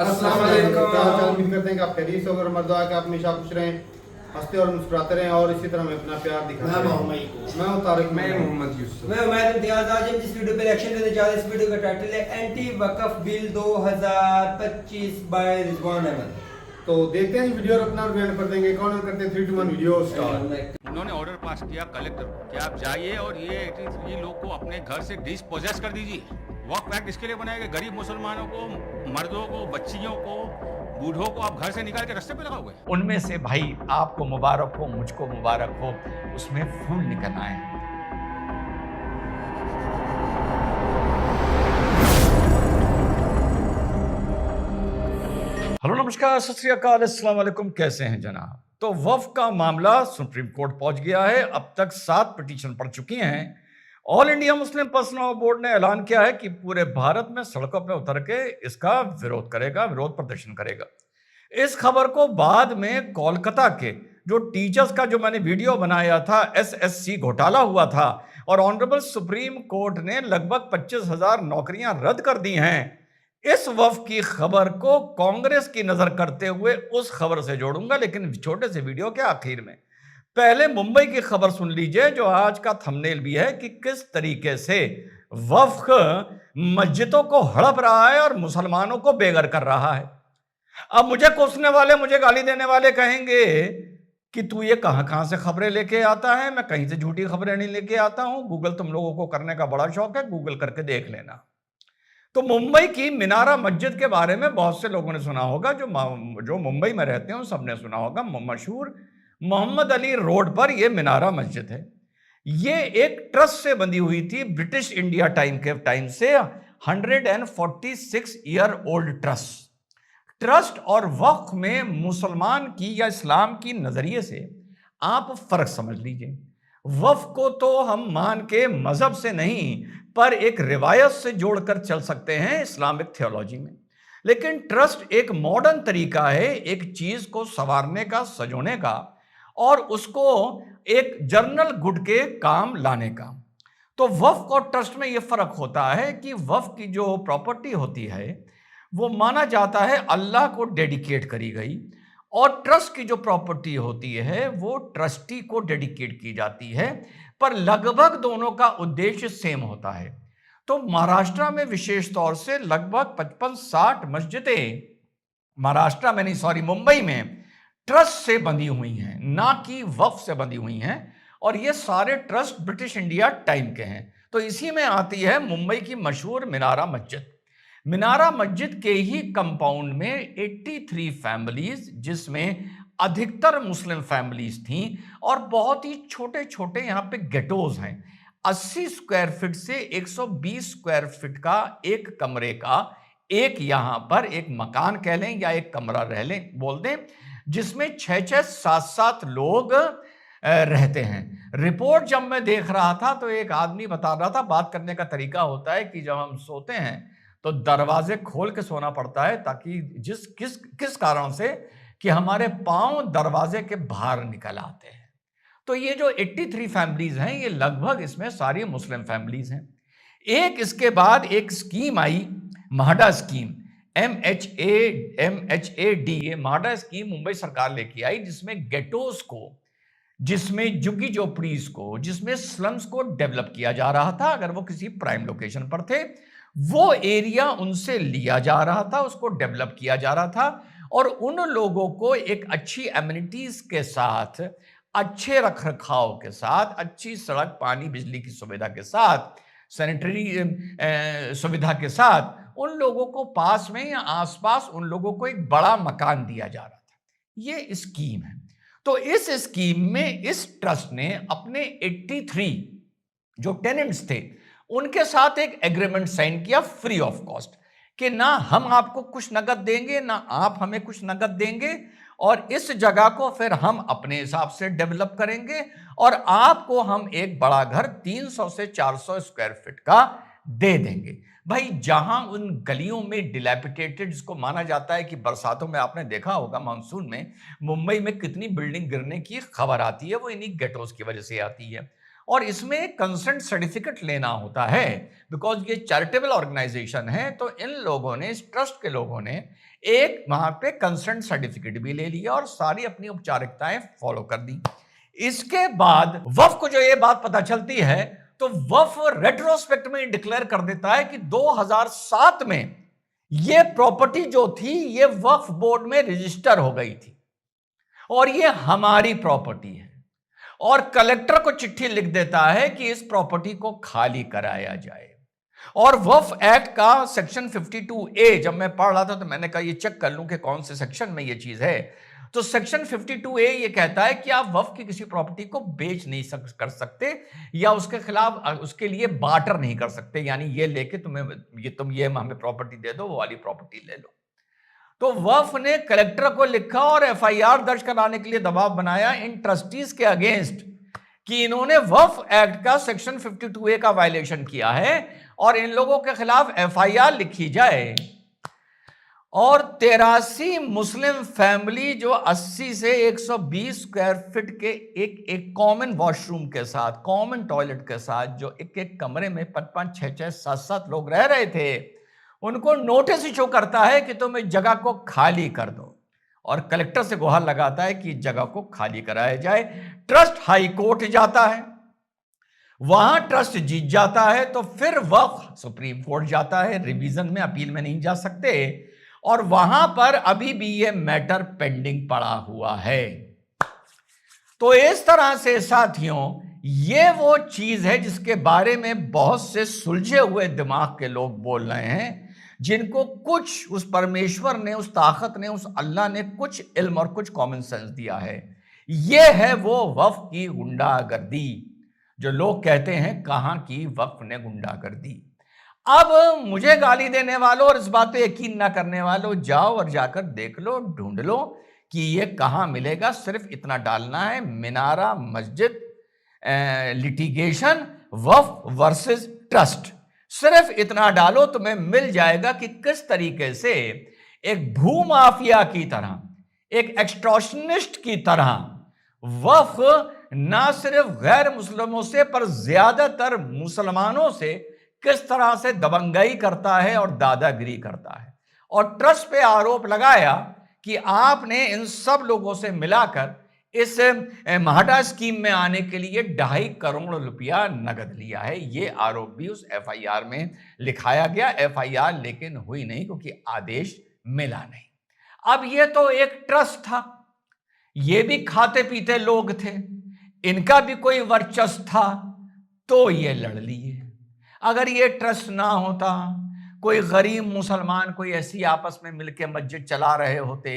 अस्सलाम वालेकुम। उम्मीद करते हैं कि आप खैरियत से हो और मर्दवा कि आप हमेशा खुश रहें, हंसते और मुस्कुराते रहें और इसी तरह हमें अपना प्यार दिखाते रहें। मैं हूं तारिक, मैं मोहम्मद यूसुफ। मैं उमैद इम्तियाज। आज हम जिस वीडियो पे रिएक्शन देने जा रहे हैं, इस वीडियो का टाइटल है एंटी वक्फ बिल 2025 बाय रिजवान अहमद। तो देखते हैं वीडियो और अपना बयान कर देंगे। कौन करते हैं 3, 2, 1 वीडियो स्टार्ट। उन्होंने ऑर्डर पास किया कलेक्टर को कि आप जाइए और ये 83 लोग को अपने घर से डिस्पोजेस कर दीजिए। वक्फ एक्ट इसके लिए बनाया गया, गरीब मुसलमानों को, मर्दों को, बच्चियों को, बूढ़ों को आप घर से निकाल के रास्ते पे लगाओगे। उनमें से भाई आपको मुबारक हो, मुझको मुबारक हो, उसमें फूल निकल आए। हेलो, नमस्कार, सत श्री अकाल, अस्सलाम वालेकुम। कैसे हैं जनाब? तो वक्फ का मामला सुप्रीम कोर्ट पहुंच गया है। अब तक 7 पिटीशन पड़ चुकी हैं। All India Muslim personal board ने ऐलान किया है कि पूरे भारत में सड़कों पर उतर के इसका विरोध करेगा, विरोध प्रदर्शन करेगा। इस खबर को बाद में कोलकाता के जो टीचर्स का जो मैंने वीडियो बनाया था, एसएससी घोटाला हुआ था और ऑनरेबल सुप्रीम कोर्ट ने लगभग 25,000 नौकरियां रद्द कर दी हैं। इस वफ्द की खबर को कांग्रेस की नजर करते हुए उस खबर से जोड़ूंगा, लेकिन छोटे से वीडियो के आखिर में पहले मुंबई की खबर सुन लीजिए, जो आज का थंबनेल भी है कि किस तरीके से वफ्द मस्जिदों को हड़प रहा है और मुसलमानों को बेघर कर रहा है। अब मुझे कोसने वाले, मुझे गाली देने वाले कहेंगे कि तू ये कहां से खबरें लेके आता है। मैं कहीं से झूठी खबरें नहीं लेके आता हूं। गूगल तुम लोगों को करने का बड़ा शौक है, गूगल करके देख लेना। तो मुंबई की मीनारा मस्जिद के बारे में बहुत से लोगों ने सुना होगा, जो मुंबई में रहते हैं सबने सुना होगा। मशहूर मोहम्मद अली रोड पर यह मीनारा मस्जिद है। ये एक ट्रस्ट से बंधी हुई थी, ब्रिटिश इंडिया टाइम से। 146 ईयर ओल्ड ट्रस्ट और वक्फ में मुसलमान की या इस्लाम की नजरिए से आप फर्क समझ लीजिए। वक्फ को तो हम मान के मजहब से नहीं पर एक रिवायत से जोड़कर चल सकते हैं इस्लामिक थियोलॉजी में, लेकिन ट्रस्ट एक मॉडर्न तरीका है एक चीज को संवारने का, सजोने का और उसको एक जर्नल गुड के काम लाने का। तो वक्फ और ट्रस्ट में यह फर्क होता है कि वक्फ की जो प्रॉपर्टी होती है वो माना जाता है अल्लाह को डेडिकेट करी गई, और ट्रस्ट की जो प्रॉपर्टी होती है वो ट्रस्टी को डेडिकेट की जाती है, पर लगभग दोनों का उद्देश्य सेम होता है। तो महाराष्ट्र में विशेष तौर से लगभग 55-60 मस्जिदें महाराष्ट्र में नहीं, सॉरी, मुंबई में ट्रस्ट से बंधी हुई हैं, ना कि वक्फ से बंधी हुई हैं। और ये सारे ट्रस्ट ब्रिटिश इंडिया टाइम के हैं। तो इसी में आती है मुंबई की मशहूर मीनारा मस्जिद। मीनारा मस्जिद के ही कंपाउंड में 83 फैमिलीज, जिसमें अधिकतर मुस्लिम फैमिलीज थीं और बहुत ही छोटे छोटे यहाँ पे गेटोज हैं। 80 स्क्वायर फीट से 120 स्क्वायर फीट का एक कमरे का एक यहाँ पर एक मकान कह लें या एक कमरा रह लें, बोल दें, जिसमें 6-6, 7-7 लोग रहते हैं। रिपोर्ट जब मैं देख रहा था तो एक आदमी बता रहा था, बात करने का तरीका होता है कि जब हम सोते हैं तो दरवाजे खोल के सोना पड़ता है, ताकि किस कारण से कि हमारे पांव दरवाजे के बाहर निकल आते हैं। तो ये जो 83 फैमिलीज हैं, ये लगभग इसमें सारी मुस्लिम फैमिलीज हैं। एक इसके बाद एक स्कीम आई, MHADA scheme, MHAD, MHADA scheme Mumbai सरकार लेके आई, जिसमें गेटोस को, जिसमें झुग्गी झोपड़ीज को, जिसमें स्लम्स को डेवलप किया जा रहा था। अगर वो किसी प्राइम लोकेशन पर थे, वो एरिया उनसे लिया जा रहा था, उसको डेवलप किया जा रहा था और उन लोगों को एक अच्छी एमिनिटीज के साथ, अच्छे रखरखाव के साथ, अच्छी सड़क, पानी, बिजली की सुविधा के साथ, सैनिटरी सुविधा के साथ उन लोगों को पास में या आसपास उन लोगों को एक बड़ा मकान दिया जा रहा था। ये स्कीम है। तो इस स्कीम में इस ट्रस्ट ने अपने 83 जो टेनेंट्स थे उनके साथ एक एग्रीमेंट साइन किया फ्री ऑफ कॉस्ट, कि ना हम आपको कुछ नगद देंगे ना आप हमें कुछ नगद देंगे, और इस जगह को फिर हम अपने हिसाब से डेवलप करेंगे और आपको हम एक बड़ा घर 300 से 400 स्क्वायर फीट का दे देंगे। भाई, जहां उन गलियों में डिलैपिडेटेड, जिसको माना जाता है कि बरसातों में आपने देखा होगा मानसून में मुंबई में कितनी बिल्डिंग गिरने की खबर आती है, वो इन्हीं गेटोस की वजह से आती है। और इसमें कंसेंट सर्टिफिकेट लेना होता है, बिकॉज ये चैरिटेबल ऑर्गेनाइजेशन है। तो इन लोगों ने, इस ट्रस्ट के लोगों ने एक वहां पे कंसेंट सर्टिफिकेट भी ले लिया और सारी अपनी औपचारिकताएं फॉलो कर दी। इसके बाद वफ को जो ये बात पता चलती है तो वफ रेट्रोस्पेक्ट में डिक्लेयर कर देता है कि 2007 में ये प्रॉपर्टी जो थी ये वक्फ बोर्ड में रजिस्टर हो गई थी और ये हमारी प्रॉपर्टी है, और कलेक्टर को चिट्ठी लिख देता है कि इस प्रॉपर्टी को खाली कराया जाए। और वक्फ एक्ट का सेक्शन 52A जब मैं पढ़ रहा था तो मैंने कहा ये चेक कर लूं कि कौन से सेक्शन में ये चीज है। तो सेक्शन 52A ये कहता है कि आप वक्फ की किसी प्रॉपर्टी को बेच नहीं कर सकते या उसके खिलाफ उसके लिए बार्टर नहीं कर सकते, यानी ये लेके तुम ये हमें प्रॉपर्टी दे दो, वो वाली प्रॉपर्टी ले लो। तो वक्फ ने कलेक्टर को लिखा और FIR दर्ज कराने के लिए दबाव बनाया इन ट्रस्टीज के अगेंस्ट कि इन्होंने वक्फ एक्ट का सेक्शन 52A का वायलेशन किया है और इन लोगों के खिलाफ FIR लिखी जाए। और 83 मुस्लिम फैमिली जो 80 से 120 स्क्वायर फीट के एक कॉमन वॉशरूम के साथ, कॉमन टॉयलेट के साथ, जो एक कमरे में 5-5, 6-6, 7-7 लोग रह रहे थे, उनको नोटिस इशू करता है कि तुम इस जगह को खाली कर दो और कलेक्टर से गुहार लगाता है कि इस जगह को खाली कराया जाए। ट्रस्ट हाई कोर्ट जाता है, वहां ट्रस्ट जीत जाता है, तो फिर वक्फ सुप्रीम कोर्ट जाता है, रिवीजन में, अपील में नहीं जा सकते, और वहां पर अभी भी ये मैटर पेंडिंग पड़ा हुआ है। तो इस तरह से साथियों ये वो चीज है जिसके बारे में बहुत से सुलझे हुए दिमाग के लोग बोल रहे हैं, जिनको कुछ उस परमेश्वर ने, उस ताकत ने, उस अल्लाह ने कुछ इल्म और कुछ कॉमन सेंस दिया है। ये है वो वक्फ की गुंडागर्दी जो लोग कहते हैं कहां की वक्फ ने गुंडागर्दी। अब मुझे गाली देने वालों और इस बात पे यकीन ना करने वालों, जाओ और जाकर देख लो, ढूंढ लो कि ये कहां मिलेगा। सिर्फ इतना डालना है, मिनारा मस्जिद लिटिगेशन वक्फ वर्सेस ट्रस्ट, सिर्फ इतना डालो तुम्हें मिल जाएगा कि किस तरीके से एक भूमाफिया की तरह, एक एक्सटॉर्शनिस्ट की तरह वक्फ ना सिर्फ गैर मुस्लिमों से पर ज्यादातर मुसलमानों से किस तरह से दबंगई करता है और दादागिरी करता है। और ट्रस्ट पे आरोप लगाया कि आपने इन सब लोगों से मिलाकर इस महाडा स्कीम में आने के लिए 2.5 करोड़ रुपया नगद लिया है। ये आरोप भी उस FIR में लिखाया गया। FIR लेकिन हुई नहीं क्योंकि आदेश मिला नहीं। अब ये तो एक ट्रस्ट था, ये भी खाते पीते लोग थे, इनका भी कोई वर्चस्व था, तो ये लड़ लिए। अगर ये ट्रस्ट ना होता, कोई गरीब मुसलमान कोई ऐसी आपस में मिलकर मस्जिद चला रहे होते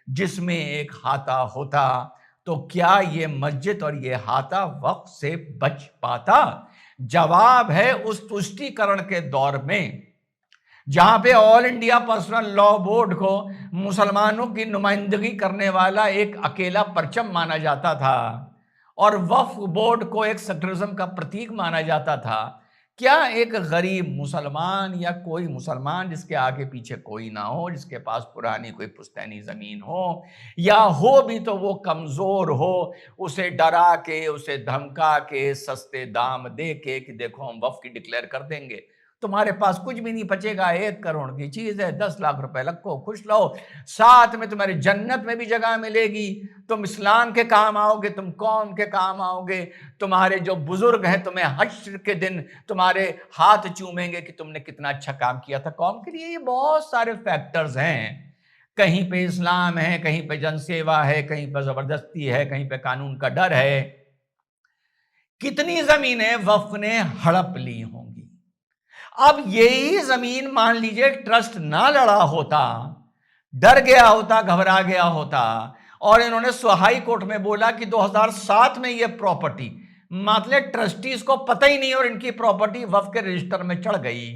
जिसमें एक हाता होता, तो क्या ये मस्जिद और ये हाता वक्फ से बच पाता? जवाब है उस तुष्टीकरण के दौर में जहां पे all India personal law board को मुसलमानों की नुमाइंदगी करने वाला एक अकेला परचम माना जाता था और वक्फ बोर्ड को एक सेक्युलरिज्म का प्रतीक माना जाता था। क्या एक गरीब मुसलमान या कोई मुसलमान जिसके आगे पीछे कोई ना हो, जिसके पास पुरानी कोई पुश्तैनी जमीन हो या हो भी तो वो कमजोर हो, उसे डरा के, उसे धमका के, सस्ते दाम दे के कि देखो हम वक्फ की डिक्लेयर कर देंगे, तुम्हारे पास कुछ भी नहीं बचेगा, 1 करोड़ की चीज है, 10 लाख रुपए रखो, खुश रहो, साथ में तुम्हारी जन्नत में भी जगह मिलेगी, तुम इस्लाम के काम आओगे, तुम कौम के काम आओगे, तुम्हारे जो बुजुर्ग हैं तुम्हें हश्र के दिन तुम्हारे हाथ चूमेंगे कि तुमने कितना अच्छा काम किया था कौम के लिए। ये बहुत सारे फैक्टर्स हैं, कहीं पे इस्लाम है, कहीं पे जनसेवा है, कहीं पे जबरदस्ती है, कहीं पे कानून का डर है। कितनी जमीनें वक्फ ने हड़प ली होंगी। अब यही जमीन मान लीजिए ट्रस्ट ना लड़ा होता, डर गया होता, घबरा गया होता और इन्होंने हाई कोर्ट में बोला कि 2007 में ये प्रॉपर्टी, मतलब ट्रस्टीज को पता ही नहीं और इनकी प्रॉपर्टी वक्फ के रजिस्टर में चढ़ गई।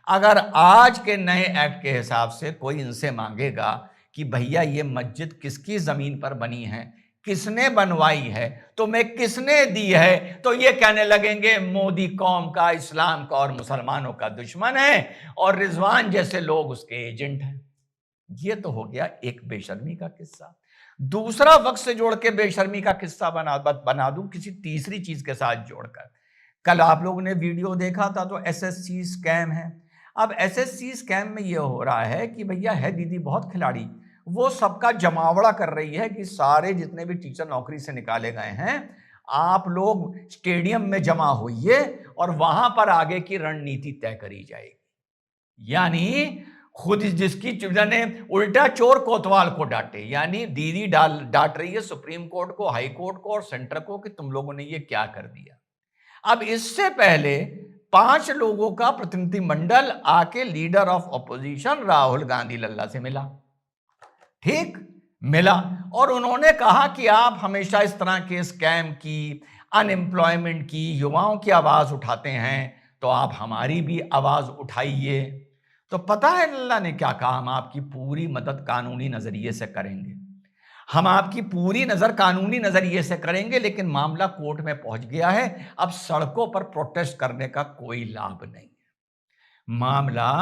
अगर आज के नए एक्ट के हिसाब से कोई इनसे मांगेगा कि भैया ये मस्जिद किसकी जमीन पर बनी है, किसने बनवाई है, तुम्हें किसने दी है, तो ये कहने लगेंगे मोदी कौम का, इस्लाम का और मुसलमानों का दुश्मन है और रिजवान जैसे लोग उसके एजेंट हैं। ये तो हो गया एक बेशर्मी का किस्सा। दूसरा वक्त से जोड़ के बेशर्मी का किस्सा बना दूं किसी तीसरी चीज के साथ जोड़कर। कल आप लोगों ने वीडियो देखा था तो एसएससी स्कैम है। अब एसएससी स्कैम में ये हो रहा है कि भैया है दीदी बहुत खिलाड़ी, वो सबका जमावड़ा कर रही है कि सारे जितने भी टीचर नौकरी से निकाले गए हैं आप लोग स्टेडियम में जमा होइए और वहां पर आगे की रणनीति तय करी जाएगी। यानी खुद जिसकी ने उल्टा चोर कोतवाल को डांटे, यानी दीदी डांट रही है सुप्रीम कोर्ट को, हाई कोर्ट को और सेंटर को कि तुम लोगों ने ये क्या कर दिया। अब इससे पहले 5 लोगों का प्रतिनिधिमंडल आके leader of opposition Rahul Gandhi लल्ला से मिला, ठीक मिला, और उन्होंने कहा कि आप हमेशा इस तरह के स्कैम की, अनएम्प्लॉयमेंट की, युवाओं की आवाज उठाते हैं तो आप हमारी भी आवाज उठाइए। तो पता है लल्ला ने क्या कहा, हम आपकी पूरी मदद कानूनी नजरिए से करेंगे, हम आपकी पूरी नजर कानूनी नजरिए से करेंगे, लेकिन मामला कोर्ट में पहुंच गया है, अब सड़कों पर प्रोटेस्ट करने का कोई लाभ नहीं है। मामला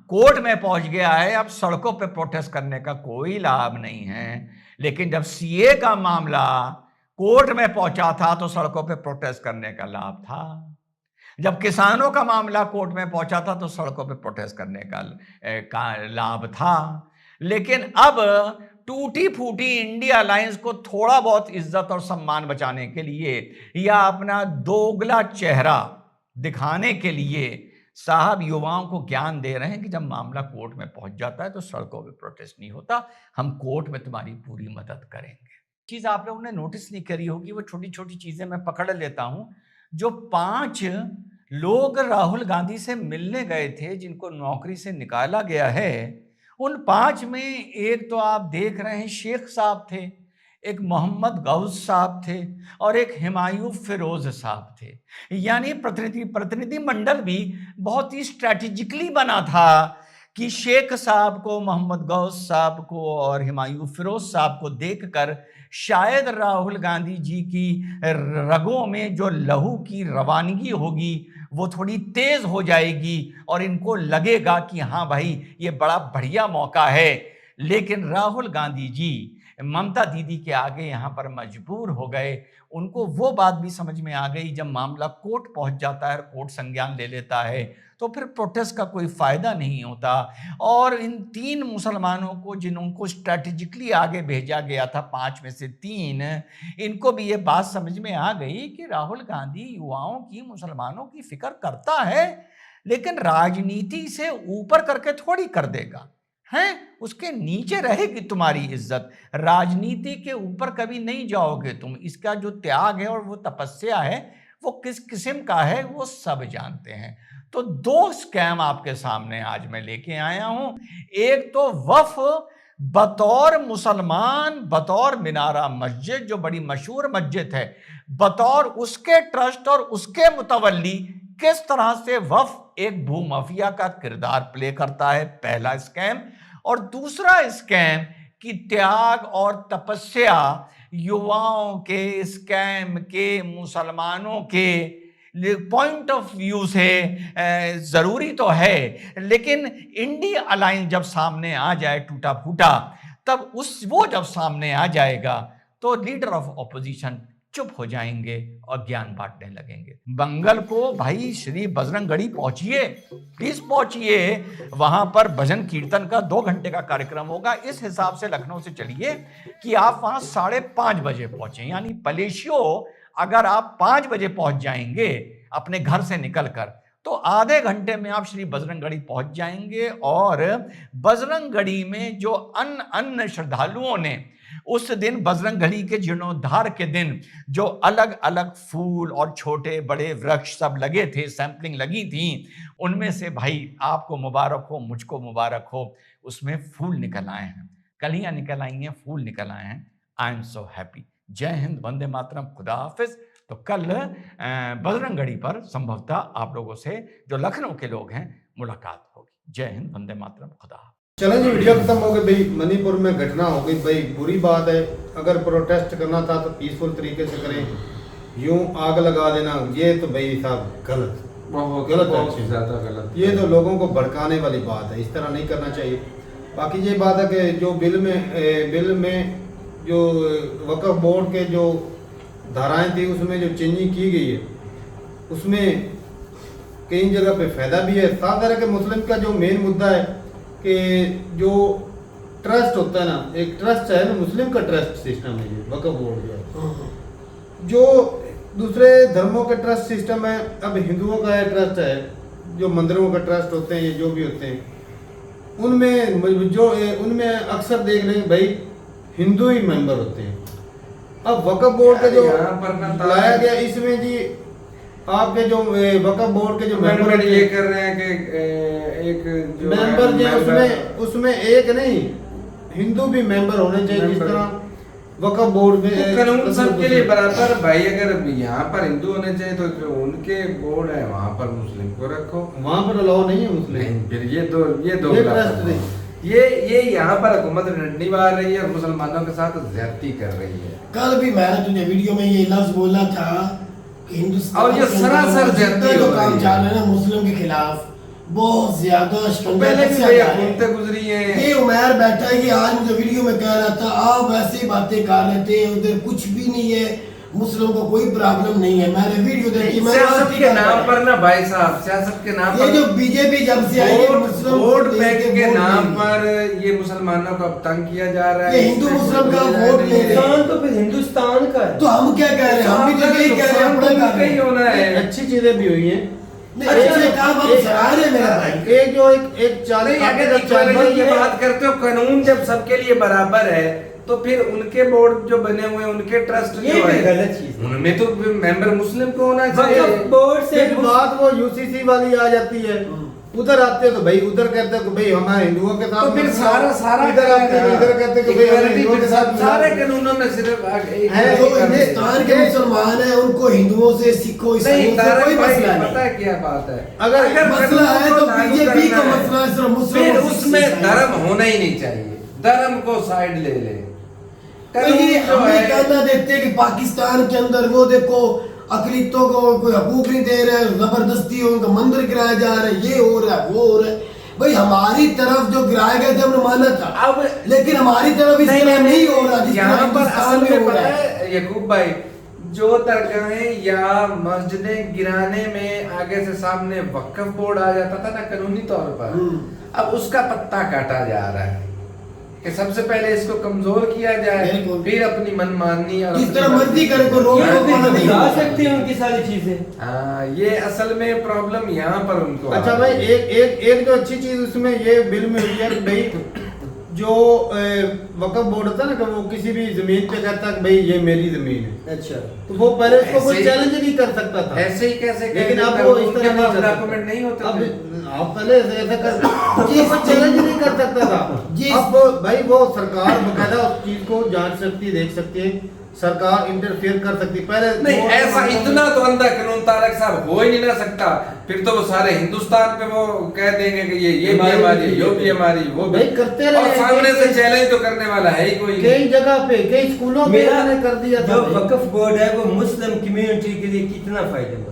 कोर्ट में पहुंच गया है, अब सड़कों पर प्रोटेस्ट करने का कोई लाभ नहीं है। लेकिन जब सीए का मामला कोर्ट में पहुंचा था तो सड़कों पर प्रोटेस्ट करने का लाभ था, जब किसानों का मामला कोर्ट में पहुंचा था तो सड़कों पर प्रोटेस्ट करने का लाभ था। लेकिन अब टूटी फूटी इंडिया अलायंस को थोड़ा बहुत इज्जत और सम्मान बचाने के लिए या अपना दोगला चेहरा दिखाने के लिए साहब युवाओं को ज्ञान दे रहे हैं कि जब मामला कोर्ट में पहुंच जाता है तो सड़कों पे प्रोटेस्ट नहीं होता, हम कोर्ट में तुम्हारी पूरी मदद करेंगे। चीज आप लोगों ने नोटिस नहीं करी होगी, वो छोटी छोटी चीजें मैं पकड़ लेता हूं। जो 5 लोग राहुल गांधी से मिलने गए थे जिनको नौकरी से निकाला गया है, उन 5 में एक तो आप देख रहे हैं शेख साहब थे, एक मोहम्मद गौस साहब थे और एक हिमायू फिरोज साहब थे। यानी प्रतिनिधि मंडल भी बहुत ही स्ट्रैटेजिकली बना था कि शेख साहब को, मोहम्मद गौस साहब को और हिमायू फिरोज साहब को देखकर शायद राहुल गांधी जी की रगों में जो लहू की रवानगी होगी वो थोड़ी तेज हो जाएगी और इनको लगेगा कि हाँ भाई ये बड़ा बढ़िया मौका है। लेकिन राहुल गांधी जी ममता दीदी के आगे यहाँ पर मजबूर हो गए। उनको वो बात भी समझ में आ गई, जब मामला कोर्ट पहुंच जाता है, कोर्ट संज्ञान ले लेता है तो फिर प्रोटेस्ट का कोई फायदा नहीं होता। और इन 3 मुसलमानों को जिनको स्ट्रैटेजिकली आगे भेजा गया था, 5 में से 3, इनको भी ये बात समझ में आ गई कि राहुल गांधी युवाओं की, मुसलमानों की फिक्र करता है, लेकिन राजनीति से ऊपर करके थोड़ी कर देगा, हैं उसके नीचे रहेगी तुम्हारी इज्जत, राजनीति के ऊपर कभी नहीं जाओगे तुम। इसका जो त्याग है और वो तपस्या है वो किस किस्म का है वो सब जानते हैं। तो 2 स्कैम आपके सामने आज मैं लेके आया हूं। एक तो वफ बतौर मुसलमान, बतौर मीनारा मस्जिद जो बड़ी मशहूर मस्जिद है, बतौर उसके ट्रस्ट और उसके मुतवल्ली किस तरह से वफ एक भूमाफिया का किरदार प्ले करता है, पहला स्कैम। और दूसरा स्कैम कि त्याग और तपस्या युवाओं के, स्कैम के, मुसलमानों के पॉइंट ऑफ व्यू से जरूरी तो है, लेकिन इंडिया अलायंस जब सामने आ जाए टूटा फूटा, तब वो जब सामने आ जाएगा तो लीडर ऑफ ऑपोजिशन चुप हो जाएंगे और ज्ञान बांटने लगेंगे। बंगल को भाई श्री बजरंगगढ़ी पहुंचिए, प्लीज पहुंचिए, वहां पर भजन कीर्तन का 2 घंटे का कार्यक्रम होगा। इस हिसाब से लखनऊ से चलिए कि आप वहां 5:30 बजे पहुंचे, यानी पलेशियो अगर आप 5 बजे पहुंच जाएंगे अपने घर से निकलकर तो आधे घंटे में आप श्री बजरंगगढ़ी पहुंच जाएंगे। और बजरंगगढ़ी में जो अन्य श्रद्धालुओं ने उस दिन बजरंगगढ़ी के जीर्णोद्धार के दिन जो अलग अलग फूल और छोटे बड़े वृक्ष सब लगे थे, सैंपलिंग लगी थी, उनमें से भाई आपको मुबारक हो, मुझको मुबारक हो, उसमें फूल निकल आए हैं, कलियां निकल आई हैं, फूल निकल आए हैं। I am so happy. जय हिंद, वंदे मातरम, खुदा हाफिज। तो कल बजरंगगढ़ी पर संभवतः आप लोगों से जो लखनऊ के लोग हैं मुलाकात होगी। जय हिंद, वंदे मातरम, खुदा हाफिज। चलें जी, वीडियो खत्म हो गई भाई। मणिपुर में घटना हो गई भाई, बुरी बात है। अगर प्रोटेस्ट करना था तो पीसफुल तरीके से करें, यूं आग लगा देना ये तो भाई साहब गलत, बहुत ज़्यादा गलत। ये तो लोगों को भड़काने वाली बात है, इस तरह नहीं करना चाहिए। बाकी ये बात है कि जो बिल में जो वक्फ बोर्ड के जो धाराएं थी उसमें जो चेंजिंग की गई है उसमें कई जगह पे फायदा भी है। साफ तरह के मुस्लिम का जो मेन मुद्दा है कि जो ट्रस्ट होता है ना, एक ट्रस्ट है ना, मुस्लिम का ट्रस्ट सिस्टम है ये वक्फ बोर्ड जो है। जो दूसरे धर्मों के ट्रस्ट सिस्टम है, अब हिंदुओं का है ट्रस्ट है, जो मंदिरों का ट्रस्ट होते हैं, ये जो भी होते हैं, उनमें अक्सर देख रहे हैं भाई हिंदू ही मेंबर होते हैं। अब वक्फ बोर्ड का जो लाया गया इसमें जी आपके जो वक्फ बोर्ड के जो मेंबर ये कर रहे हैं कि एक जो मेंबर जो उसमें एक नहीं हिंदू भी मेंबर होने चाहिए, जिस तरह वक्फ बोर्ड में तो कानून सबके लिए बराबर भाई। अगर यहाँ पर हिंदू होने चाहिए तो जो उनके बोर्ड है वहाँ पर मुस्लिम को रखो, वहाँ पर अलाउ नहीं है मुस्लिम। नहीं, फिर ये दो ट्रस्ट नहीं। ये यहाँ पर हुकूमत डंडी मार रही है और मुसलमानों के साथ ज्यादती कर रही है। कल भी मैंने तुझे वीडियो में ये लफ्ज बोला था कि हिंदुस्तान और ये सरासर ज्यादती जो हो काम रही चाल है रहा है ना मुस्लिम के खिलाफ बहुत ज्यादा पहले भी भैया हुकूमतें गुजरी हैं। ये उमर बैठा है कि आज मुझे वीडियो में कह रहा था आप ऐसे ही बातें कर रहे थे, उधर कुछ भी नहीं है, मुस्लिम को कोई प्रॉब्लम नहीं है। मैंने वीडियो देखी, मैं सियासत के नाम पर ना भाई साहब, सियासत के नाम ये पर जो बीजेपी जब से आई है मुस्लिम वोट बैंक के वोट नाम नहीं। पर ये मुसलमानों को अब तंग किया जा रहा है। ये हिंदू मुस्लिम का वोट ले रहे हैं। हिंदुस्तान तो फिर हिंदुस्तान का है। तो हम क्या कह रहे हैं, हम भी तो यही कह रहे हैं अपना कर रहे कहीं हैं। होना है। अच्छी चीजें भी हुई हैं। नहीं, अच्छे काम हम सराह रहे हैं मेरा भाई। एक जो एक नहीं, अगर इक्वालिटी की बात करते हो, कानून जब सबके लिए बराबर है तो फिर उनके बोर्ड जो बने हुए हैं, उनके ट्रस्ट ये जो भी है गलत चीज है। उनमें तो मेंबर मुस्लिम को होना चाहिए। वक्फ बोर्ड से फिर बात वो यूसीसी वाली आ जाती है, उधर आते हैं तो भाई उधर कहते हैं कि भाई हमारे हिंदुओं के साथ तो फिर सारा इधर आते हैं इधर कहते हैं कि भाई हमें हिंदुओं के साथ सारे कानूनों में सिर्फ एक है, जो ही करने- हिंदुस्तान के मुसलमान हैं उनको हिंदुओं से सिखों ईसाइयों नहीं, से कोई भाई, मसला पता नहीं। है क्या बात है, अगर मसला है तो लागू बीजेपी का करना है, मसला है, सिर्फ मुस्लिम फिर और सिख उसमें ईसाई। धर्म होना ही नहीं चाहिए, धर्म को साइड ले ले। तो ये हम ये कहना देते हैं कि पाकिस्तान के अंदर वो देखो अकलीतों को कोई हकूक नहीं दे रहे, जबरदस्ती उनका मंदिर गिराया जा रहा है, ये हो रहा है वो हो रहा है। भाई हमारी तरफ जो गिराए गए थे हमने माना था, अब लेकिन हमारी तरफ इस तरह नहीं हो रहा जिस तरह यहाँ पर हिंदुस्तान असल में में हो पता रहा है। है यकूब भाई, जो दरगाहें या मस्जिदें गिराने में आगे से सामने वक्फ बोर्ड आ जाता था ना कानूनी तौर पर, अब उसका पत्ता काटा जा रहा है कि सबसे पहले इसको कमजोर किया जाए, बिल्कुल। फिर अपनी मनमानी और जिस अपनी तरह मर्जी करे कोई रोक ये टोक वाला नहीं ला होगा। सकते हैं उनकी सारी चीजें। हाँ, ये असल में प्रॉब्लम यहाँ पर उनको आ अच्छा रही भाई है। एक जो अच्छी चीज उसमें ये बिल में हुई है कि भाई जो वक्फ बोर्ड होता है ना कि वो किसी भी जमीन पे कहता है कि भाई ये मेरी जमीन है, अच्छा, तो वो पहले उसको ऐसे कोई ही- चैलेंज नहीं कर सकता था। ऐसे ही कैसे कह लेकिन अब देता वो है, इस उनके तरह नहीं पास कर सकता। डॉक्यूमेंट नहीं होते अब थे। आप पहले ऐसे कर ये कोई चैलेंज नहीं कर सकता था। जी। अब वो भाई वो सरकार बकायदा उस चीज को जांच सकती है, देख सकती है, सरकार इंटरफेयर कर सकती है। पहले नहीं, वो- ऐसा इतना तो अंधा कानून तारक साहब हो ही नहीं ना सकता। फिर तो वो सारे हिंदुस्तान पे वो कह देंगे कि ये भी हमारी, ये भी हमारी, वो भी। भाई करते रहे। और सामने से चैलेंज तो करने वाला है ही कोई नहीं। कई जगह पे कई स्कूलों में मेरा इन्होंने कर दिया था जो भाई। वक्फ बोर्ड है वो मुस्लिम कम्युनिटी के लिए कितना फायदेमंद है।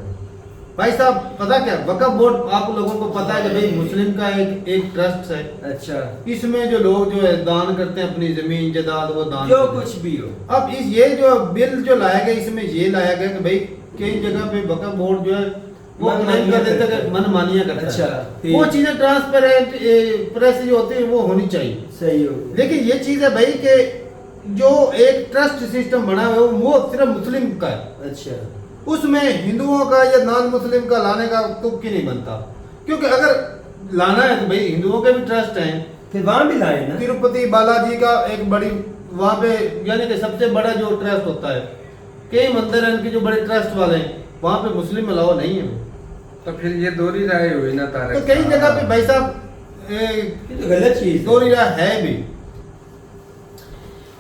भाई साहब पता क्या वक्फ बोर्ड आप लोगों को पता है कि भाई मुस्लिम का एक ट्रस्ट है, अच्छा, इसमें जो लोग जो है दान करते हैं अपनी जमीन जायदाद वो दान जो करते हैं। कुछ भी हो। अब इस ये जो बिल जो लाया गया इसमें ये लाया गया कि भाई कई जगह पे वक्फ बोर्ड जो है वो क्लेम कर देता है कि मनमानियां करता अच्छा, है। फिर- वो चीजें ट्रांसपेरेंट प्रेस जो होती है वो होनी चाहिए। सही हो। लेकिन ये चीज है भाई कि जो एक ट्रस्ट सिस्टम बना हुआ है वो सिर्फ मुस्लिम का है, अच्छा, उसमें हिंदुओं का या नॉन मुस्लिम का लाने का तुक ही नहीं बनता। क्योंकि अगर लाना है तो भाई हिंदुओं के भी ट्रस्ट हैं, फिर वहां भी लाए ना। तिरुपति बालाजी का एक बड़ी वहाँ पे यानी कि सबसे बड़ा जो ट्रस्ट होता है, कई मंदिर हैं उनके जो बड़े ट्रस्ट वाले हैं वहाँ पे मुस्लिम अलाउ नहीं है। तो फिर ये दोहरी राय हुई ना तारक तो कई साहब। जगह पे भाई साहब ये तो गलत चीज है। दोहरी राय है भी।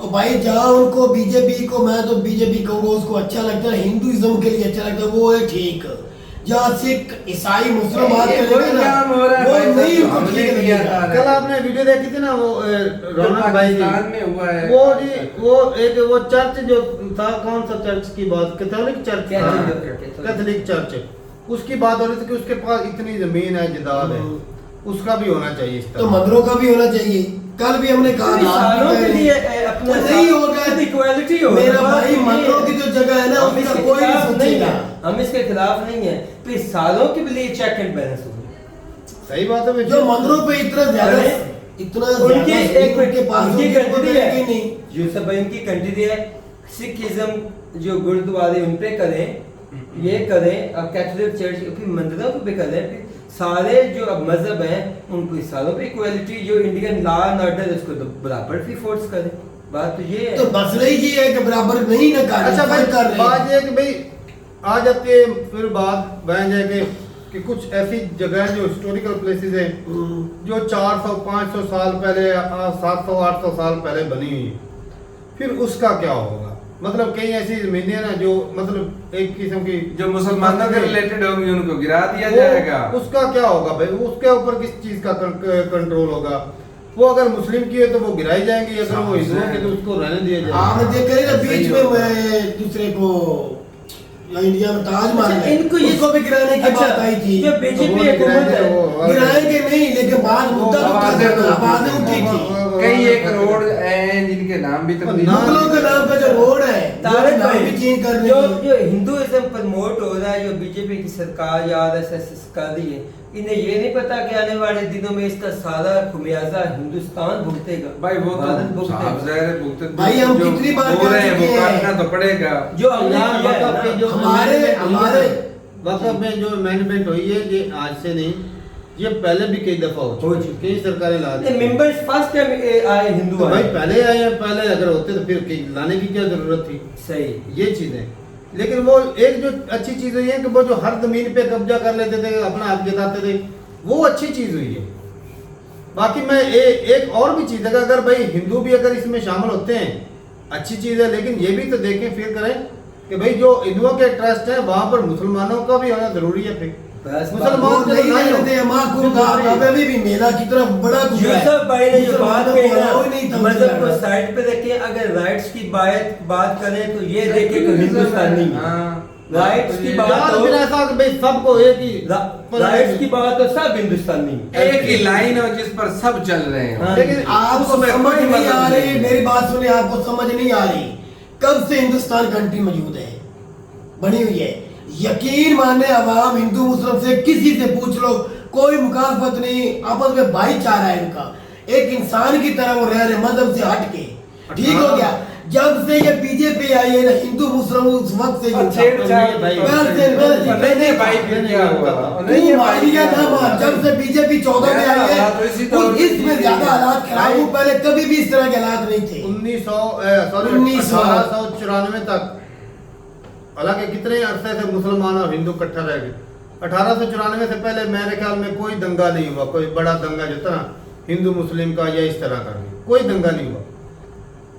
और भाई जहाँ उनको बीजेपी को, मैं तो बीजेपी कहूँगा उसको अच्छा लगता है, हिंदुइज्म के लिए अच्छा लगता है, वो है ठीक। जहाँ सिख ईसाई मुस्लिम बात ये करेंगे कोई ना काम हो रहा है वो भाई साहब, नहीं जो उनको हमने ठीक किया लगेगा। था। कल आपने वीडियो देखी थी ना वो रौनक भाई की, पाकिस्तान में हुआ है। वो जी वो एक वो चर्च जो था, कौन सा चर्च की बात, कैथोलिक चर्च था, कैथोलिक। कैथोलिक चर्च, उसकी बात हो रही थी कि उसके पास इतनी जमीन है, जायदाद है, उसका भी होना चाहिए इस तो तरह। मंदिरों का भी होना चाहिए। कल भी हमने कहा सालों के लिए अपना नहीं होगा, इक्वालिटी हो मेरा भाई मंत्रों की जो जगह है ना हम उसका इसके कोई नहीं खिलाफ नहीं सोचेगा। है, हम इसके खिलाफ नहीं है, तो इस सालों के लिए चेक एंड बैलेंस हो। सही बात है भाई। जो मंदिरों पे इतना ज्यादा उनकी एक उनके पास उनकी उनको कंट्री करेंगे है नहीं। यूसुफ भाई, उनकी कंट्री है। सिखिज्म जो गुरुद्वारे उन पे करें, ये करें, और कैथोलिक चर्च फिर मंदिरों पे करें, फिर सारे जो अब मजहब हैं उनको इस सालों पे इक्वालिटी, जो इंडियन लॉ एंड ऑर्डर उसको तो बराबर भी फोर्स करें। बात तो ये है। तो मसला ही ये है कि बराबर नहीं ना कर अच्छा भाई, कर रहे बात ये है कि भाई आ जाते हैं, फिर बात बहन जाए कि कुछ ऐसी जगह जो हिस्टोरिकल प्लेसेस हैं जो 400-500 साल पहले, 700-800 साल पहले बनी हुई है, फिर उसका क्या होगा? मतलब कई ऐसी जमीनें हैं ना जो मतलब एक किस्म की जो मुसलमानों के रिलेटेड होंगी उनको गिरा दिया वो जाएगा। उसका क्या होगा भाई? उसके ऊपर किस चीज का कंट्रोल होगा? वो अगर मुस्लिम की है तो वो गिराई जाएंगी, अगर वो हिंदुओं की तो उसको रहने दिया जाएगा। आपने देख रहे ना बीच सही में होगा। मैं दूसरे को इंडिया में ताजमहल अच्छा, है, इनको ये- उसको भी गिराने की अच्छा, बात आई थी। जो तो बीजेपी वो हुकूमत गिराएंगे, है, वो- गिराएंगे नहीं, लेकिन बाद मुद्दा तो आवाजें था, तो- आवाजें उठी थी। कई एक रोड हैं जिनके नाम भी तब्दील नाम- मुगलों के नाम पे जो रोड है तारक नाम भाई, भी चेंज करने जो की। जो हिंदुइज्म प्रमोट हो रहा है, जो बीजेपी की सरकार या आरएसएस कर रही है, इन्हें ये नहीं पता कि आने वाले दिनों में इसका सारा खुमियाजा हिंदुस्तान भुगतेगा। भाई वो भारत तो भुगतेगा। साहब ज़ाहिर है भुगते भाई हम जो कितनी बार हो रहे हैं कह वो चुके हैं। काटना तो पड़ेगा। जो हमने यहाँ किया है वक़्फ़ ना, की जो हमारे वक़्फ़ में जो अमेंडमेंट हुई है, ये आज से नहीं, ये पहले भी कई दफा हो हो चुकी चुकी। कई सरकारें ला दी। मेंबर्स फर्स्ट टाइम आए हिंदू तो भाई आए। पहले आए हैं, पहले अगर होते तो फिर लाने की क्या जरूरत थी? सही। ये चीजें, लेकिन वो एक जो अच्छी चीज हुई है कि वो जो हर जमीन पे कब्जा कर लेते थे, अपना हक जताते थे, वो अच्छी चीज हुई है। बाकी मैं एक और भी चीज है कि अगर भाई हिंदू भी अगर इसमें शामिल होते हैं, अच्छी चीज है, लेकिन ये भी तो देखें फिर करें कि भाई जो हिंदुओं के ट्रस्ट है वहां पर मुसलमानों का भी होना जरूरी है। फिर बस मुसलमान वो तो नहीं नहीं हो। रहते माँ को कहा अभी भी मेला की तरफ बड़ा कुछ है। यूसुफ भाई ने जो बात मुसलमानों कही को अलाउ ही नहीं ना, था मजहब को मुसलमान। साइड पे रखें, अगर राइट्स की बात करें तो ये देखें कि हिंदुस्तानी है। हाँ। राइट्स की बात यार हो, फिर ऐसा कि भाई सबको एक ही राइट्स की बात हो, सब हिंदुस्तानी है। एक ही लाइन हो जिस पर सब चल रहे हैं। हाँ। लेकिन आपको उसमें समझ कोई नहीं मतलब आ रही, नहीं है। मेरी बात सुनिए, आपको समझ नहीं आ रही कब से हिंदुस्तान कंट्री मौजूद है, बनी हुई है। यकीन माने अवाम हिंदू मुस्लिम से किसी से पूछ लो, कोई मुखालफत नहीं, आपस में भाईचारा है इनका, एक इंसान की तरह वो रह रहे मजहब से हट के। ठीक हो गया, जब से ये बीजेपी आई है ना, हिंदू मुस्लिम उस वक्त से और छेड़छाड़ भाई, नहीं भाई फिर क्या हुआ? नहीं भाई क्या हुआ? जब से बीजेपी 14 में आई हालात है, तो इसी दौर में इसमें थी। ज्यादा हालात खराब हुए, पहले कभी भी इस तरह के हालात नहीं थे। 1894 तक, हालांकि कितने अरसे से मुसलमान और हिंदू इकट्ठा रह गए। 1894 से पहले मेरे ख्याल में कोई दंगा नहीं हुआ, कोई बड़ा दंगा जितना हिंदू मुस्लिम का या इस तरह का कोई दंगा नहीं हुआ।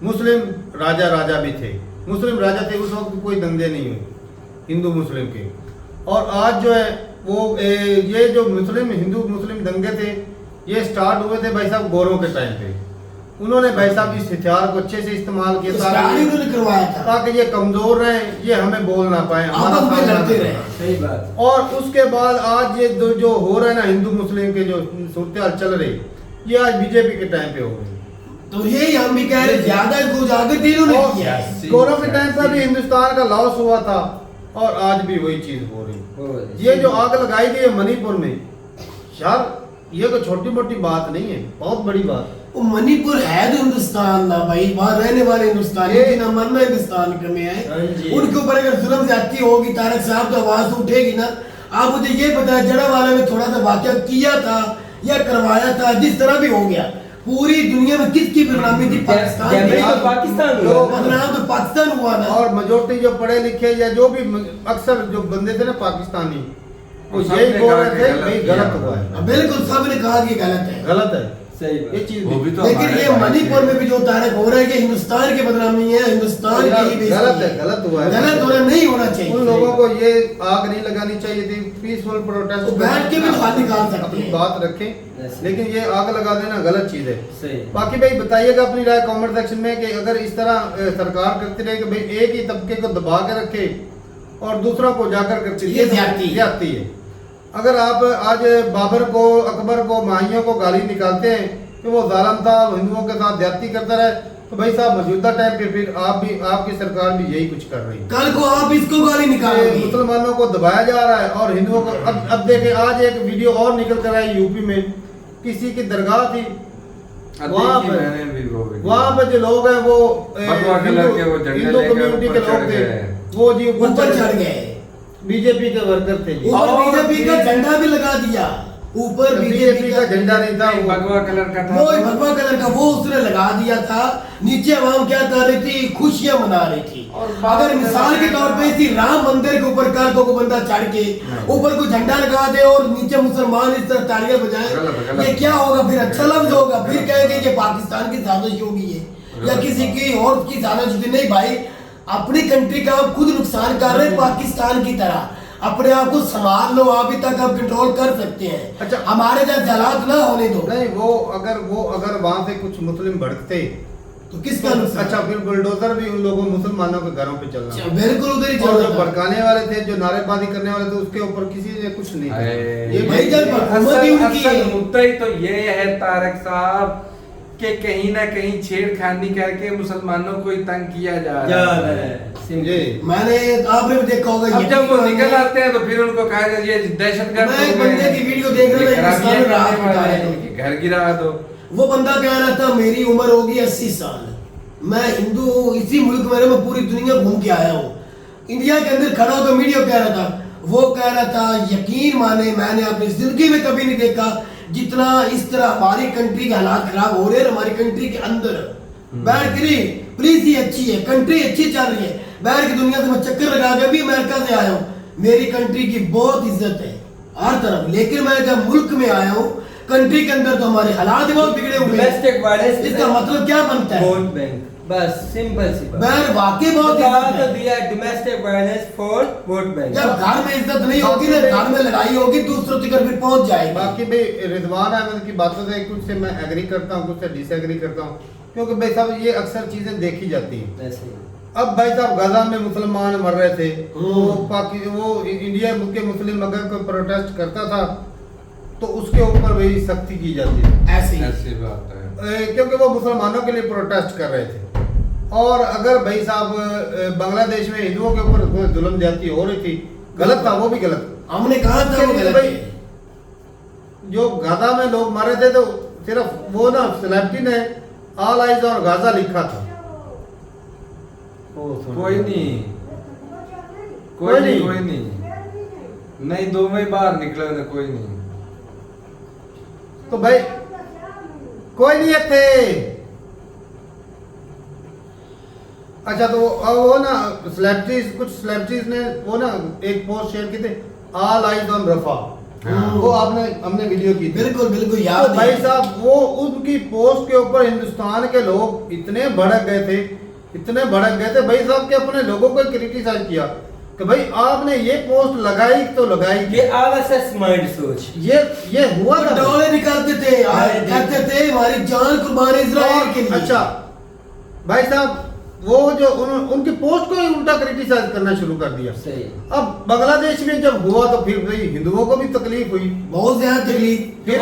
मुस्लिम राजा भी थे, मुस्लिम राजा थे उस वक्त, कोई दंगे नहीं हुए हिंदू मुस्लिम के। और आज जो है वो ये जो हिंदू मुस्लिम दंगे थे, ये स्टार्ट हुए थे भाई साहब गोरों के टाइम पे। उन्होंने भाई साहब इस हथियार को अच्छे से इस्तेमाल किया स्टार्टिंग उन्होंने करवाया था, ताकि ये कमजोर रहे, ये हमें बोल ना पाए, हमारा आपस में सामना लड़ते ना रहे। करें। सही बात। और उसके बाद आज ये जो हो रहा है ना हिंदू मुस्लिम के जो सूरत चल रही, ये आज बीजेपी के टाइम पे हो गई। तो यही हम भी कह रहे हैं, ज्यादा को उजागर भी इन्होंने और किया है। गौरव के टाइम पर भी हिंदुस्तान का लॉस हुआ था, और आज भी वही चीज हो रही। ये जो आग लगाई गई है मणिपुर में, यार ये तो छोटी मोटी बात नहीं है, बहुत बड़ी बात। वो मणिपुर है तो हिंदुस्तान ना भाई, वहाँ रहने वाले हिंदुस्तानी ये- जिन्हें मन में हिंदुस्तान के में हाँ है, जी। उनके ऊपर अगर जुल्म ज्यादती होगी, तारक साहब तो आवाज तो उठेगी ना। आप मुझे ये बताया, जड़ावाला में थोड़ा सा वाकया किया था या करवाया था, जिस तरह भी हो गया, पूरी दुनिया में किसकी बदनामी थी? पाकिस्तान डैमेज की। तो पाकिस्तान हुआ जो ना। बदनाम तो पाकिस्तान हुआ ना। और मेजोरिटी जो पढ़े लिखे या जो भी अक्सर जो बंदे थे ना पाकिस्तानी, वो सबने यही बोल कहा रहे कि थे गलत भाई किया। गलत हुआ है, बिल्कुल सबने कहा कि गलत है, गलत है सही बात। ये चीज वो भी तो लेकिन हमारे ये भाई मणिपुर थे। में भी जो तारक हो रहा है, कि हिंदुस्तान की बदनामी है, हिंदुस्तान की ही बेइज्जती गलत है, गलत हुआ है। गलत होना नहीं होना चाहिए। उन लोगों को ये आग नहीं लगानी चाहिए थी, पीसफुल प्रोटेस्ट वो बैठ के भी तो हाथ निकाल सकते अपनी हैं। बात रखें, लेकिन ये आग लगा देना गलत चीज है। सही। बाकी भाई बताइएगा अपनी राय कमेंट सेक्शन में कि अगर इस तरह सरकार करती रहे कि भाई एक ही तबके को दबा के रखे और दूसरों को जाकर करती रहे, ये ज्यादती है। अगर आप आज बाबर को, अकबर को, माहियों को गाली निकालते हैं कि वो जालिम था, हिंदुओं के साथ ज्यादती करता रहे, तो भाई साहब मौजूदा टाइम पे फिर आप भी, आपकी सरकार भी यही कुछ कर रही है। कल को आप इसको गाली निकालोगे। मुसलमानों को दबाया जा रहा है और हिंदुओं को अब देखे, आज एक वीडियो और निकल कर आई यूपी में, किसी की दरगाह थी, वहाँ पे जो लोग हैं वो हिंदू कम्युनिटी के लोग थे, वो जी ऊपर चढ़ गए, बीजेपी के वर्कर थे जी। ऊपर बीजेपी का झंडा भी लगा दिया, ऊपर बीजेपी का झंडा नहीं था, वो भगवा कलर का था, वो भगवा कलर का वो उसने लगा दिया था। नीचे आवाम क्या कर रही थी, खुशियां मना रही थी। अगर मिसाल के तौर पे इसी राम मंदिर के ऊपर कल को बंदा चढ़ के ऊपर कोई झंडा लगा दे और नीचे मुसलमान इस तरह तालियां बजाएं, ये क्या होगा? फिर अच्छा लफ्ज होगा, फिर कहेंगे कि पाकिस्तान की साजिश होगी है या किसी की और की साजिश होगी। नहीं भाई, अपनी कंट्री का आप खुद नुकसान कर रहे हैं पाकिस्तान की तरह। अपने आप को संभाल लो, अभी तक आप कंट्रोल कर सकते हैं। अच्छा, हमारे जैसे हालात ना होने दो। नहीं, वो अगर वहाँ से कुछ मुस्लिम भड़कते तो किसका नुकसान? अच्छा, फिर बुलडोजर भी उन लोगों मुसलमानों के घरों पे चलना, बिल्कुल उधर ही और जो चल रहा भड़काने वाले थे, जो नारेबाजी करने वाले थे, उसके ऊपर किसी ने कुछ नहीं किया। ये भाई जब हुकूमत ही उनकी है। मुद्दा ही तो ये है तारक साहब कि कहीं ना कहीं छेड़खानी करके मुसलमानों को ही तंग किया जा रहा है। जी, मैंने आपने भी देखा होगा, अब जब वो निकल आते हैं तो फिर उनको कहा जाए ये दहशतगर्द मैं एक हो गए बंदे हैं, की वीडियो देख रहा था, ये हिंदुस्तान में राहत बता रहे थे। इनके घर गिरा दो। वो बंदा कह रहा था मेरी उम्र होगी 80 साल, मैं हिंदू हूँ, इसी मुल्क में मैं पूरी दुनिया घूम के आया हूँ। इंडिया के अंदर खड़ा होकर मीडिया कह रहा था, वो कह रहा था यकीन माने मैंने अपनी जिंदगी में कभी नहीं देखा जितना इस तरह हमारी कंट्री के हालात खराब हो रहे हैं। हमारी कंट्री के अंदर बैठ के प्लीज ही अच्छी है, कंट्री अच्छी चल रही है, बाहर की दुनिया से मैं चक्कर लगा के भी अमेरिका से आया हूँ, मेरी कंट्री की बहुत इज्जत है हर तरफ। लेकिन मैं जब मुल्क में आया हूँ, कंट्री के अंदर तो हमारे हालात बहुत बिगड़े हुए डोमेस्टिक वायलेंस, इसका मतलब क्या बनता है? वोट बैंक, बस सिंपल सी बात। मैं वाकई बहुत इज्जत तो है। दिया domestic violence for vote bank. जब घर में इज्जत नहीं होगी ना, घर में लड़ाई होगी, दूसरों तक फिर पहुंच जाएगी। बाकी भाई रिजवान अहमद की बातों से कुछ से मैं एग्री करता हूँ, कुछ से डिसएग्री करता हूँ, क्योंकि भाई साहब ये अक्सर चीजें देखी जाती हैं। ऐसे ही। अब भाई साहब गाजा में मुसलमान मर रहे थे, वो इंडिया के मुस्लिम अगर कोई प्रोटेस्ट करता था तो उसके ऊपर भी सख्ती की जाती है, ऐसी बात है, क्योंकि वो मुसलमानों के लिए प्रोटेस्ट कर रहे थे। और अगर भाई साहब बांग्लादेश में हिंदुओं के ऊपर कोई जुल्म ज्यादती हो रही थी, गलत था, वो भी गलत। हमने कहा था वो गलत भाई है। जो गाजा में लोग मारे थे तो सिर्फ वो ना सेलेब्रिटी ने ऑल आइज और गाजा लिखा था। कोई नहीं, कोई नहीं। कोई नहीं, दो में बाहर निकले ना, कोई नहीं। तो भाई कोई नहीं थे। अच्छा, तो वो ना सेलेब्रिटीज, कुछ सेलेब्रिटीज ने वो ना एक पोस्ट शेयर की थी, ऑल आइज ऑन रफा, वो हमने वीडियो की थी। बिल्कुल बिल्कुल तो याद भाई है। साहब वो उनकी पोस्ट के ऊपर हिंदुस्तान के लोग इतने भड़क गए थे, इतने भड़क गए थे भाई साहब, के अपने लोगों को क्रिटिसाइज किया कि भाई आपने ये पोस्ट लगाई तो लगाई, ये आरएसएस माइंड सोच। ये हुआ था। डोले निकालते थे, कहते थे हमारी जान कुर्बान इजराइल के लिए। अच्छा भाई साहब, वो जो उनकी पोस्ट को ही उल्टा क्रिटिसाइज करना शुरू कर दिया। सही। अब बांग्लादेश में जब हुआ तो फिर भाई हिंदुओं को भी तकलीफ हुई, बहुत ज्यादा तकलीफ। फिर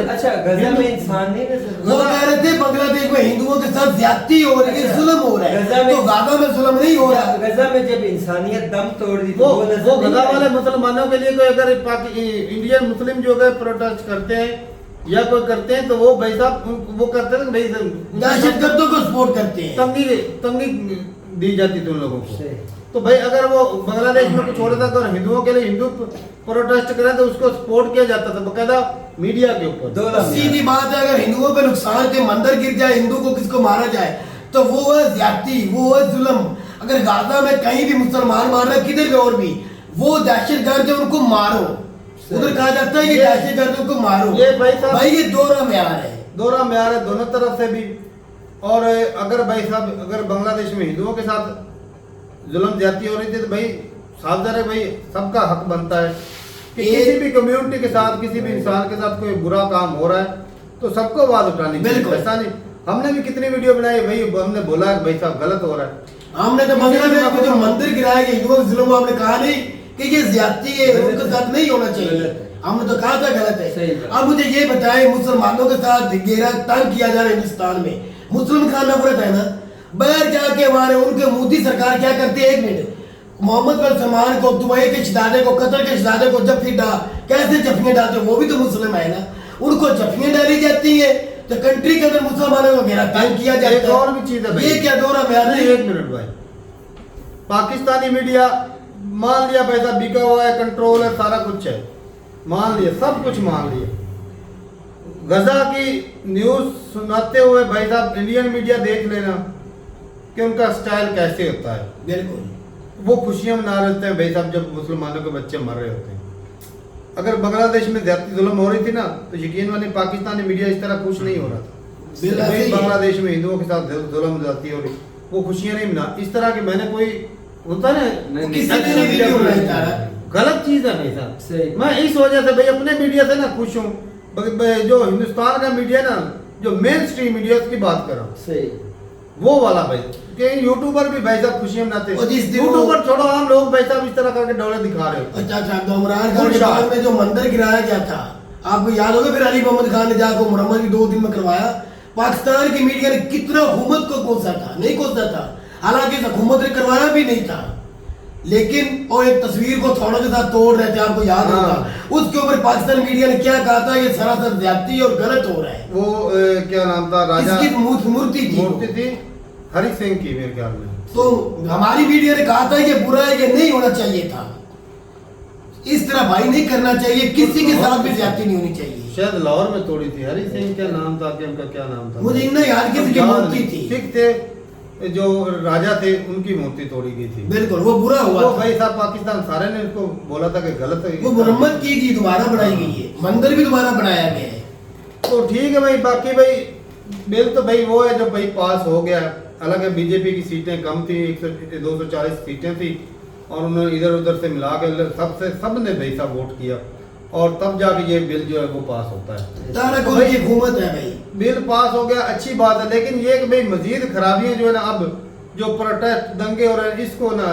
अच्छा, गजा में इंसान नहीं नजर। वो कह रहे थे बांग्लादेश में हिंदुओं के साथ ज्यादती हो रही है, जुल्म हो रहा गजा है, में- तो गाजा में जुल्म नहीं हो रहा। गजा में जब इंसानियत दम तोड़ दी वो तो नजर नहीं गजा आई। वाले मुसलमानों के लिए कोई अगर इंडियन मुस्लिम जो है प्रोटेस्ट करते हैं या कोई करते हैं तो वो भाई साहब वो करते हैं भाई दहशतगर्दों को सपोर्ट करते हैं। तंगी दी जाती थी उन लोगों को। सही। तो भाई अगर वो बांग्लादेश में कुछ हो रहा था तो हिंदुओं के लिए हिंदू प्रोटेस्ट करें तो उसको सपोर्ट किया जाता था बकायदा मीडिया के ऊपर। दो लम्हे। सीधी बात है, अगर हिंदुओं पे नुकसान के मंदिर गिर जाए, हिंदू को किसको मारा जाए, तो वो है ज्यादती, वो है जुल्म। अगर गाजा में कहीं भी मुसलमान मार रहे, किधर भी और भी, वो दहशतगर्द है, उनको मारो। उधर कहा जाता है कि दहशतगर्द को मारो। ये भाई साहब- भाई ये दोहरा म्यार है। दोहरा म्यार है दोनों तरफ से भी। और अगर भाई साहब अगर बांग्लादेश में हिंदुओं के साथ जुल्म ज्यादती हो रही थी तो भाई साफ जाहिर है भाई सबका हक बनता है कि किसी भी कम्युनिटी के साथ, किसी भी इंसान के साथ कोई बुरा काम हो रहा है तो सबको आवाज उठानी चाहिए। बिल्कुल। ऐसा नहीं, हमने भी कितनी वीडियो बनाई भाई, हमने बोला भाई साहब गलत हो रहा है। हमने तो बांग्लादेश में जो मंदिर गिराया गया हिंदुओं के जुल्म, हमने कहा नहीं कि ये ज्यादती है, उनके साथ नहीं होना चाहिए। गलत है। हमने तो कहा था गलत सही है। बात। अब मुझे ये बताएं, मुसलमानों के साथ घेरा तंग किया जा रहा है हिंदुस्तान में, मुस्लिम खान नफरत है ना, बाहर जाके हमारे उनके मोदी सरकार क्या करती है, 1 मिनट, मोहम्मद बिन सलमान को, दुबई के शहजादे को, कतर के शहजादे को जफ्फी कैसे जफ्फियां डालते, वो भी तो मुस्लिम है ना, उनको जफ्फियां डाली जाती है, तो कंट्री के अंदर मुसलमानों को गिरफ्तार किया जाता है। एक और भी चीज है भाई, ये क्या दौरा में नहीं, 1 मिनट भाई, पाकिस्तानी मीडिया मान लिया पैसा बिका हुआ है, कंट्रोल है, सारा कुछ है, मान लिया, सब कुछ मान लिया, गजा की न्यूज सुनाते हुए भाई साहब इंडियन मीडिया देख लेना कि उनका स्टाइल कैसे होता है। बिल्कुल, वो खुशियां मना रहे होते हैं भाई साहब जब मुसलमानों के बच्चे मर रहे होते हैं। अगर बांग्लादेश में ज्यादा जुल्म हो रही थी ना, तो यकीन माने पाकिस्तानी मीडिया इस तरह खुश नहीं हो रहा था। बिल्कुल भाई सही है। बांग्लादेश में हिंदुओं के साथ जुल्म जाती हो रही, वो खुशियां नहीं मना, इस तरह के मैंने कोई होता ना, किसी ने नहीं वीडियो बनाई था ना। गलत चीज है भाई सही। साहब। मैं इस वजह से भाई अपने मीडिया से ना खुश हूँ, जो हिंदुस्तान का मीडिया ना, जो मेन स्ट्रीम मीडिया उसकी बात कर रहा हूँ, सही, वो वाला भाई, कि यूट्यूबर भी भाई साहब खुशियां मनाते और जिस हैं, दिन यूट्यूबर छोड़ो, आम लोग भाई साहब इस तरह करके डोले दिखा रहे हो। अच्छा, तो इमरान खान के बाद में जो मंदिर गिराया गया था, आपको याद होगा, फिर अली मोहम्मद खान ने जाकर मुरम्मत भी 2 दिन में करवाया। पाकिस्तान की मीडिया ने कितना हुकूमत को कोसा था, नहीं कोसा था, हालांकि हुकूमत ने करवाया भी नहीं था, लेकिन और एक तस्वीर को थोड़ा के साथ तोड़ रहे थे, आपको याद होगा, उसके ऊपर पाकिस्तान मीडिया ने क्या कहा था, ये सरासर ज्यादती और गलत हो रहा है। वो क्या नाम था, राजा इसकी मूर्ति थी हरि सिंह की मेरे ख्याल में। तो हमारी मीडिया ने कहा था कि बुरा है, कि नहीं होना चाहिए था, इस तरह भाई नहीं करना चाहिए, किसी के साथ भी ज्यादती नहीं होनी चाहिए। शायद लाहौर में तोड़ी थी, हरि सिंह क्या नाम था, कि उनका क्या नाम था, मुझे इतना याद, किसी की याद मूर्ति नहीं। थी, सिख थे, जो राजा थे उनकी मूर्ति तोड़ी गई थी। बिल्कुल, वो बुरा हुआ वो था। भाई साहब पाकिस्तान सारे ने उसको बोला था कि गलत है, वो मुरम्मत की गई, दोबारा बनाई गई है, मंदिर भी दोबारा बनाया गया है। तो ठीक है भाई। बाकी भाई बिल तो भाई वो है जो भाई पास हो गया। हालांकि बीजेपी की सीटें कम थी, 240 सीटें थी, और उन्होंने इधर उधर से मिला के सब ने भाई साहब वोट किया, और तब जाके ये बिल जो है वो पास होता है। तारा कोई की हुकूमत है भाई, बिल पास हो गया, अच्छी बात है, लेकिन ये कि भाई मजीद खराबियां जो है ना, अब जो प्रोटेस्ट दंगे हो रहे हैं, इसको ना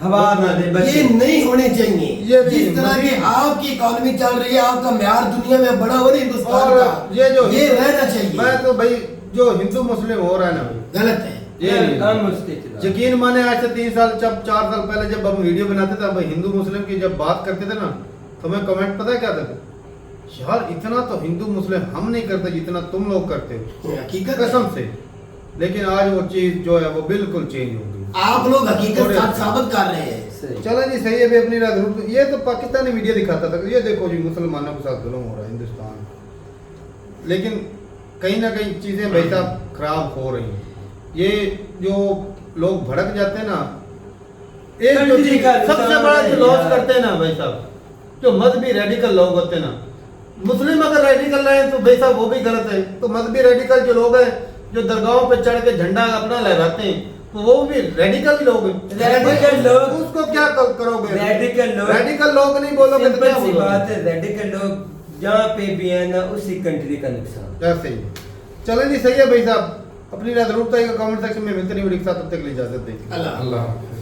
हवा ना दे ये बच्चे। नहीं होने चाहिए। ये नहीं, जिस तरह की मजीद- आपकी इकोनॉमी चल रही है, आपका म्यार दुनिया में बड़ा हो रहा है हिंदुस्तान और का, ये जो ये रहना चाहिए। मैं तो भाई जो हिंदू मुस्लिम हो रहा है ना भाई, गलत है। ये नहीं। हम उसके खिलाफ। यकीन माने आज से 3 साल, जब 4 साल पहले जब हम वीडियो बनाते थे, अब हिंदू मुस्लिम की जब बात करते थे ना, तो हमें कमेंट पता है क्या थे, यार इतना तो हिंदू मुस्लिम हम नहीं करते जितना तुम लोग करते हो, हकीकत है। कसम से। लेकिन आज वो चीज जो है वो बिल्कुल चेंज हो गई। आप लोग हकीकत थोड़े- साथ साबित कर रहे हैं। सही। चलो जी, सही है भी अपनी रात रूप। ये तो पाकिस्तानी मीडिया दिखाता था, ये देखो जी मुसलमानों के साथ जुल्म हो रहा है हिंदुस्तान में। लेकिन कहीं ना कहीं चीजें भाई साहब खराब हो रही हैं। ये जो लोग भड़क जाते हैं ना, एक जो कंट्री चीज का सबसे नुकसान बड़ा है जो लॉस यार। करते हैं ना भाई साहब, जो मजहबी रेडिकल लोग होते हैं ना, मुस्लिम अगर रेडिकल रहे तो भाई साहब वो भी गलत है। तो मजहबी रेडिकल जो लोग हैं, जो दरगाहों पे चढ़ के झंडा अपना लहराते हैं, तो वो भी रेडिकल ही लोग हैं। रेडिकल लोग- उसको क्या करोगे? रेडिकल लोग नहीं बोलोगे तो क्या सिंपल सी बोलोगे? बात है, रेडिकल लोग जहाँ पे भी है ना, उसी कंट्री का नुकसान। ऐसे ही। चले जी, सही है भाई साहब। अपनी रात रूप का कमेंट सेक्शन में मिलते नहीं, वीडियो के साथ, तब तक के लिए इजाजत दीजिए। अल्लाह अल्लाह हाफिज।